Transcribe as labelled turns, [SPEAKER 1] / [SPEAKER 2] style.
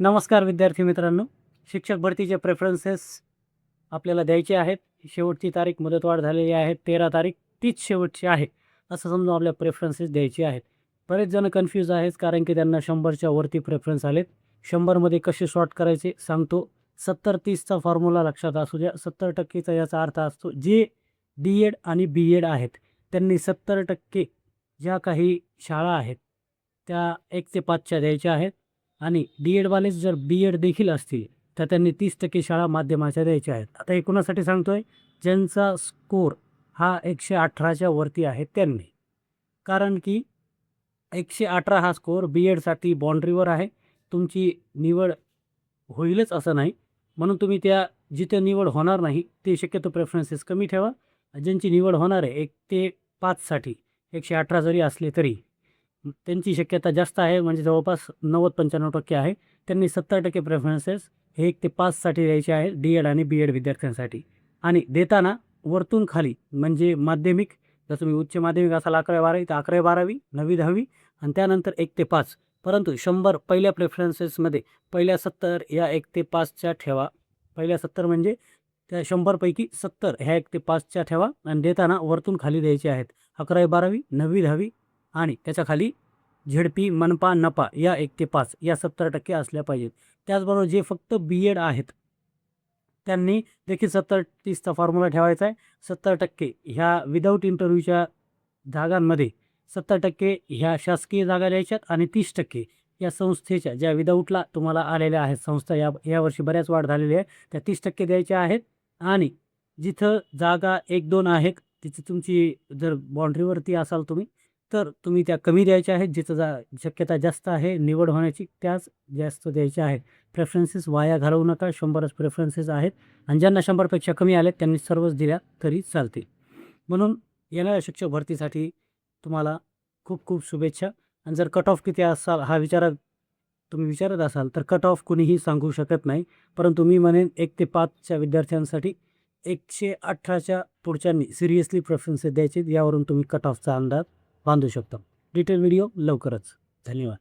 [SPEAKER 1] नमस्कार विद्यार्थी मित्रांनो, शिक्षक भरतीचे प्रेफरन्सेस आपल्याला द्यायचे आहेत. शेवटची तारीख मुदतवाढ झालेली आहे. 13 तारीख तीच शेवटची आहे असं समजून आपल्या प्रेफरन्सेस द्यायचे आहेत. बरेच जण कन्फ्यूज आहेत कारण की त्यांना 100च्या वरती प्रेफरन्स आलेत. 100मध्ये कसे सॉर्ट करायचे सांगतो. 70-30चा फॉर्म्युला लक्षात असू द्या. 70%चा याचा अर्थ असतो जे डी-एड आणि बी-एड आहेत त्यांनी 70% ज्या काही शाळा आहेत त्या 1 ते 5च्या द्यायच्या आहेत आणि डी-एडवालेच जर बी-एड देखील असतील तर त्यांनी 30% शाळा माध्यमाच्या द्यायच्या आहेत. आता हे कुणासाठी सांगतोय? ज्यांचा स्कोर हा 118च्या वरती आहे त्यांनी. कारण की 118 हा स्कोर बी-एडसाठी बाउंड्रीवर आहे. तुमची निवड होईलच असं नाही. म्हणून तुम्ही त्या जिथे निवड होणार नाही ते शक्यतो प्रेफरन्सेस कमी ठेवा. ज्यांची निवड होणार आहे 1 ते 5साठी 118 जरी असले तरी त्यांची शक्यता जास्त आहे, म्हणजे जवळपास 90-95% आहे. त्यांनी 70% प्रेफरन्सेस हे 1 ते 5साठी द्यायचे आहेत डी-एड आणि बी-एड विद्यार्थ्यांसाठी. आणि देताना वरतून खाली म्हणजे माध्यमिक जर तुम्ही उच्च माध्यमिक असाल 11वी-12वी तर 11वी-12वी 9वी-10वी आणि त्यानंतर 1 ते 5. परंतु 100 पहिल्या प्रेफरन्सेसमध्ये पहिल्या 70 या 1 ते 5च्या ठेवा. पहिल्या 70 म्हणजे त्या 100पैकी 70 ह्या 1 ते 5च्या ठेवा आणि देताना वरतून खाली द्यायचे आहेत 11वी-12वी 9वी-10वी आणि त्याच्या खाली झेडपी, मनपा, नपा या 1 ते 5 या 70% असल्या पाहिजेत. त्याचबरोबर जे फक्त बी-एड आहेत त्यांनी देखील 70-30चा फॉर्म्युला ठेवायचा आहे. 70% ह्या विदाऊट इंटरव्ह्यूच्या जागांमध्ये 70% ह्या शासकीय जागा द्यायच्यात आणि 30% या संस्थेच्या ज्या विदाऊटला तुम्हाला आलेल्या आहेत संस्था यावर्षी बऱ्याच वाढ झालेली आहे त्या 30% द्यायच्या आहेत. आणि जिथं जागा 1-2 आहेत तिथे तुमची जर बाउंड्रीवरती असाल तुम्ही तर तुम्ही त्या कमी द्यायच्या आहेत. जिथं शक्यता जास्त आहे निवड होण्याची त्याच जास्त द्यायच्या आहेत. प्रेफरन्सेस वाया घालवू नका. 100च प्रेफरन्सेस आहेत आणि ज्यांना 100पेक्षा कमी आले त्यांनी सर्वच दिल्या तरी चालतील. म्हणून येणाऱ्या शिक्षक भरतीसाठी तुम्हाला खूप खूप शुभेच्छा. आणि जर कट ऑफ किती असाल हा तुम्ही विचारत असाल तर कट ऑफ कुणीही सांगू शकत नाही. परंतु मी म्हणेन 1 ते 5च्या विद्यार्थ्यांसाठी 118च्या पुढच्यांनी सिरियसली प्रेफरन्सेस द्यायचे. यावरून तुम्ही कट ऑफचा अंदाज बांधू शकता. डिटेल व्हिडिओ लवकरच. धन्यवाद.